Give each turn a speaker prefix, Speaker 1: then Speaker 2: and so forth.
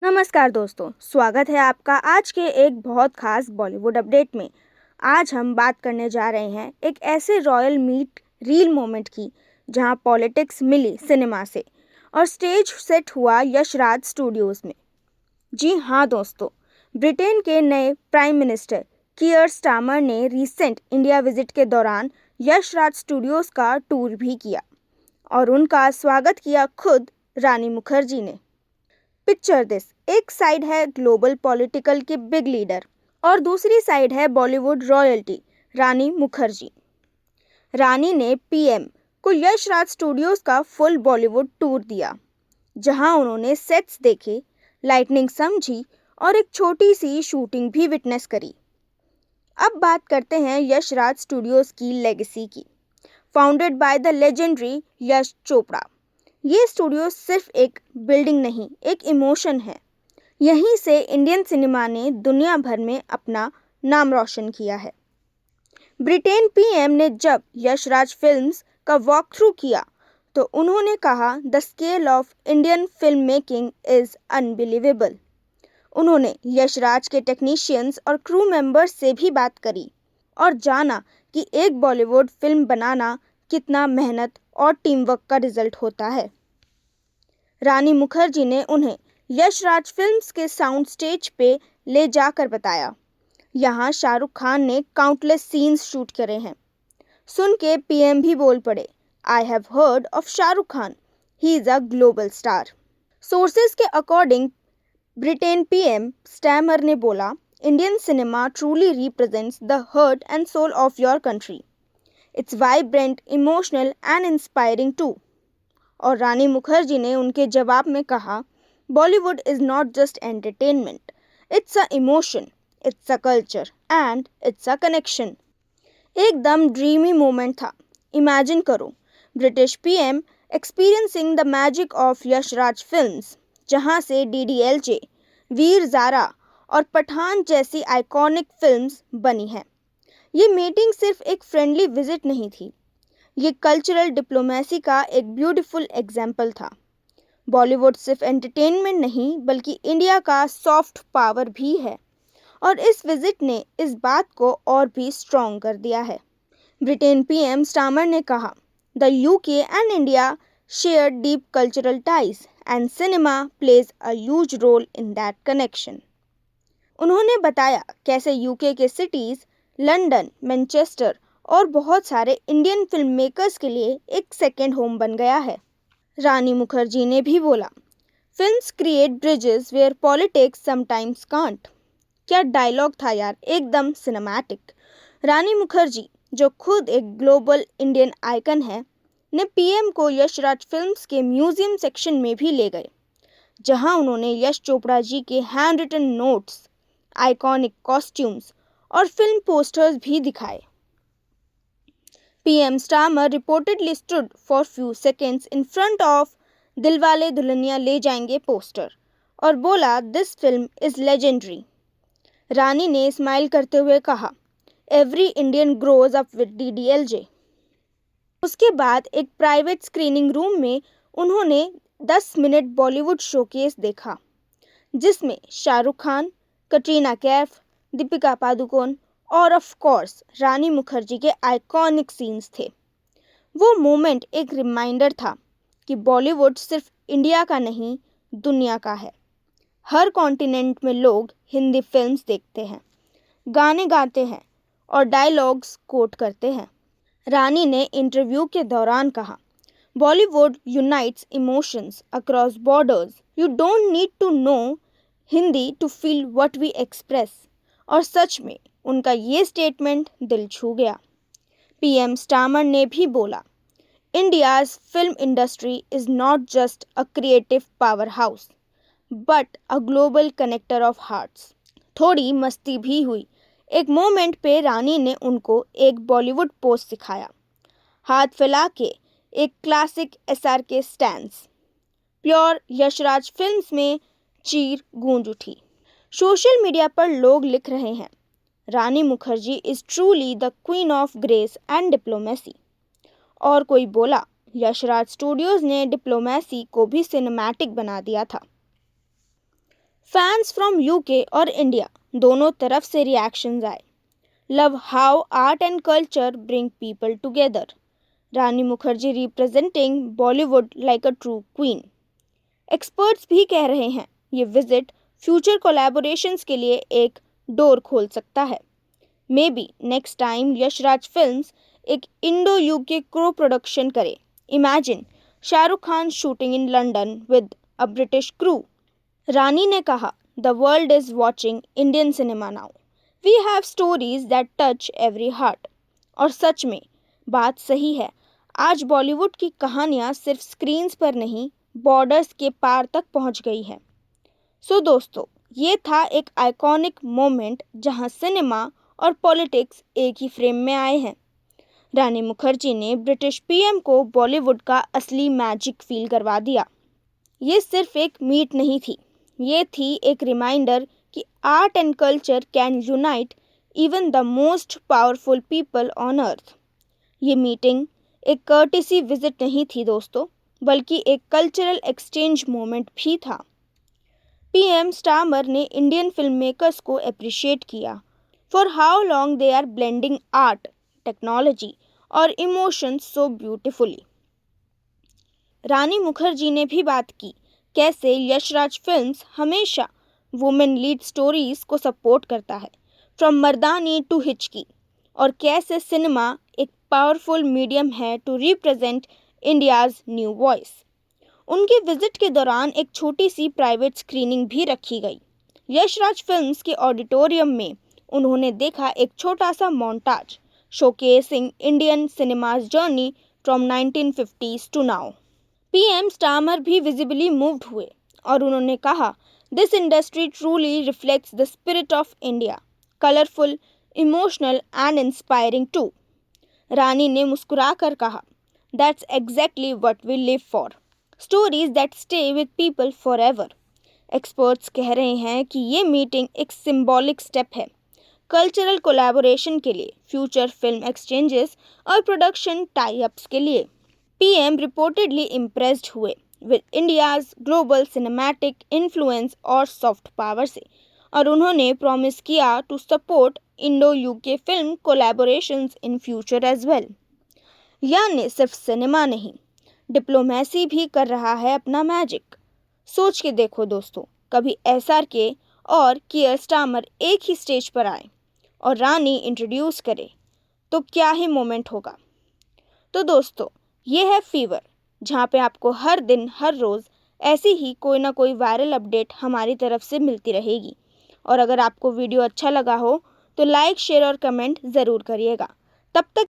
Speaker 1: नमस्कार दोस्तों, स्वागत है आपका आज के एक बहुत खास बॉलीवुड अपडेट में। आज हम बात करने जा रहे हैं एक ऐसे रॉयल मीट रील मोमेंट की जहां पॉलिटिक्स मिली सिनेमा से और स्टेज सेट हुआ यशराज स्टूडियोज में। जी हाँ दोस्तों, ब्रिटेन के नए प्राइम मिनिस्टर कीयर स्टार्मर ने रिसेंट इंडिया विजिट के दौरान यशराज स्टूडियोज का टूर भी किया और उनका स्वागत किया खुद रानी मुखर्जी ने। पिक्चर दिस, एक साइड है ग्लोबल पॉलिटिकल के बिग लीडर और दूसरी साइड है बॉलीवुड रॉयल्टी रानी मुखर्जी। रानी ने पीएम को यशराज स्टूडियोज का फुल बॉलीवुड टूर दिया, जहां उन्होंने सेट्स देखे, लाइटनिंग समझी और एक छोटी सी शूटिंग भी विटनेस करी। अब बात करते हैं यशराज स्टूडियोज की लेगेसी की। Founded by the legendary Yash Chopra, ये स्टूडियो सिर्फ एक बिल्डिंग नहीं, एक इमोशन है। यहीं से इंडियन सिनेमा ने दुनिया भर में अपना नाम रोशन किया है। ब्रिटेन पीएम ने जब यशराज फिल्म्स का वॉक थ्रू किया तो उन्होंने कहा, the scale of Indian film making is unbelievable. उन्होंने यशराज के टेक्नीशियंस और क्रू मेंबर्स से भी बात करी और जाना कि एक बॉलीवुड फिल्म बनाना कितना मेहनत और टीम वर्क का रिजल्ट होता है। रानी मुखर्जी ने उन्हें यशराज फिल्म्स के साउंड स्टेज पे ले जाकर बताया, यहाँ शाहरुख खान ने काउंटलेस सीन्स शूट करे हैं। सुन के पीएम भी बोल पड़े, I have heard of Shahrukh Khan, he is a global star. Sources के अकॉर्डिंग ब्रिटेन पीएम स्टैमर ने बोला, Indian cinema truly represents the heart and soul of your country. It's vibrant, emotional and inspiring too. और रानी मुखर्जी ने उनके जवाब में कहा, Bollywood is not just entertainment, it's a emotion, it's a culture and it's a connection. एकदम dreamy moment था। Imagine करो, British PM experiencing the magic of Yashraj films, जहां से डीडीएलजे, वीर ज़ारा और पठान जैसी आइकॉनिक फिल्म्स बनी हैं। ये मीटिंग सिर्फ एक फ्रेंडली विजिट नहीं थी, ये कल्चरल डिप्लोमेसी का एक ब्यूटीफुल एग्जाम्पल था। बॉलीवुड सिर्फ एंटरटेनमेंट नहीं बल्कि इंडिया का सॉफ्ट पावर भी है और इस विजिट ने इस बात को और भी स्ट्रॉन्ग कर दिया है। ब्रिटेन पीएम स्टार्मर ने कहा, the UK and India share deep cultural ties and cinema plays a huge role in that connection. उन्होंने बताया कैसे यूके के सिटीज़ लंदन, मैनचेस्टर और बहुत सारे इंडियन फिल्म मेकर्स के लिए एक सेकेंड होम बन गया है। रानी मुखर्जी ने भी बोला, films create bridges where politics sometimes can't. क्या डायलॉग था यार, एकदम सिनेमैटिक। रानी मुखर्जी, जो खुद एक ग्लोबल इंडियन आइकन है, ने पीएम को यशराज फिल्म्स के म्यूजियम सेक्शन में भी ले गए, जहां उन्होंने यश चोपड़ा जी के hand written notes, iconic costumes और फिल्म पोस्टर्स भी दिखाए। PM Starmer reportedly stood for few seconds in front of Dilwale Dulhania ले जाएंगे पोस्टर और बोला, दिस फिल्म इज लेजेंडरी। रानी ने स्माइल करते हुए कहा, every Indian grows up with DDLJ। उसके बाद एक प्राइवेट स्क्रीनिंग रूम में उन्होंने 10 मिनट बॉलीवुड शोकेस देखा, जिसमें शाहरुख खान, कटरीना कैफ, दीपिका पादुकोण और ऑफ कोर्स रानी मुखर्जी के आइकॉनिक सीन्स थे। वो मोमेंट एक रिमाइंडर था कि बॉलीवुड सिर्फ इंडिया का नहीं, दुनिया का है। हर कॉन्टिनेंट में लोग हिंदी फिल्म्स देखते हैं, गाने गाते हैं और डायलॉग्स कोट करते हैं। रानी ने इंटरव्यू के दौरान कहा, Bollywood unites emotions across borders. You don't need to know Hindi to feel what we express. और सच में उनका ये स्टेटमेंट दिल छू गया। पीएम स्टार्मर ने भी बोला, India's film industry is not just a creative power house but a global connector of hearts. थोड़ी मस्ती भी हुई। एक मोमेंट पे रानी ने उनको एक बॉलीवुड पोस्ट सिखाया, हाथ फैला के एक classic SRK stance. Pure Yashraj films में चीर गूंज उठी। सोशल मीडिया पर लोग लिख रहे हैं, Rani Mukherjee is truly the queen of grace and diplomacy. और कोई बोला, यशराज स्टूडियोज ने डिप्लोमेसी को भी सिनेमैटिक बना दिया था। फैंस फ्रॉम यूके और इंडिया दोनों तरफ से रिएक्शंस आए। Love how art and culture bring people together. Rani Mukherjee representing Bollywood like a true queen. Experts भी कह रहे हैं ये विजिट फ्यूचर कोलैबोरेशंस के लिए एक डोर खोल सकता है। Maybe next time Yashraj films एक इंडो यूके क्रो प्रोडक्शन करे। Imagine Shahrukh Khan shooting in London with a British crew. Rani ने कहा, the world is watching Indian cinema now. We have stories that touch every heart. और सच में बात सही है। आज बॉलीवुड की कहानियाँ सिर्फ स्क्रीन्स पर नहीं, बॉर्डर्स के पार तक पहुँच गई है। सो दोस्तों, ये था एक आइकॉनिक मोमेंट जहाँ सिनेमा और पॉलिटिक्स एक ही फ्रेम में आए हैं। रानी मुखर्जी ने ब्रिटिश पीएम को बॉलीवुड का असली मैजिक फील करवा दिया। ये सिर्फ एक मीट नहीं थी, ये थी एक रिमाइंडर कि art and culture can unite even the most powerful people on earth. ये मीटिंग एक कर्टेसी विजिट नहीं थी दोस्तों, बल्कि एक कल्चरल एक्सचेंज मोमेंट भी था। पीएम स्टार्मर ने इंडियन फिल्म मेकर्स को अप्रिशिएट किया for how long they are blending art, technology और emotions so beautifully. Rani Mukherjee ने भी बात की कैसे यशराज फिल्म्स हमेशा वुमेन लीड स्टोरीज को सपोर्ट करता है, फ्रॉम मर्दानी टू हिचकी, और कैसे सिनेमा एक पावरफुल मीडियम है to represent India's new voice. उनके विजिट के दौरान एक छोटी सी प्राइवेट स्क्रीनिंग भी रखी गई। यशराज फिल्म्स के ऑडिटोरियम में उन्होंने देखा एक छोटा सा montage showcasing Indian cinema's journey from 1950s to now. PM Starmer भी विजिबली मूव्ड हुए और उन्होंने कहा, this industry truly reflects the spirit of India, colourful, emotional and inspiring too. Rani ने मुस्कुराकर कहा, that's exactly what we live for, stories that stay with people forever. Experts कह रहे हैं कि ये मीटिंग एक सिंबॉलिक स्टेप है कल्चरल कोलैबोरेशन के लिए, फ्यूचर फिल्म एक्सचेंजेस और प्रोडक्शन टाई अप्स के लिए। पीएम रिपोर्टेडली इम्प्रेस्ड हुए with India's global cinematic influence और सॉफ्ट पावर से, और उन्होंने प्रॉमिस किया to support Indo UK film collaborations in future as well. यानी सिर्फ सिनेमा नहीं, डिप्लोमेसी भी कर रहा है अपना मैजिक। सोच के देखो दोस्तों, कभी एसआरके और कियर स्टार्मर एक ही स्टेज पर आए और रानी इंट्रोड्यूस करे तो क्या ही मोमेंट होगा। तो दोस्तों, ये है फीवर, जहाँ पे आपको हर दिन हर रोज़ ऐसी ही कोई ना कोई वायरल अपडेट हमारी तरफ से मिलती रहेगी। और अगर आपको वीडियो अच्छा लगा हो तो लाइक, शेयर और कमेंट ज़रूर करिएगा। तब तक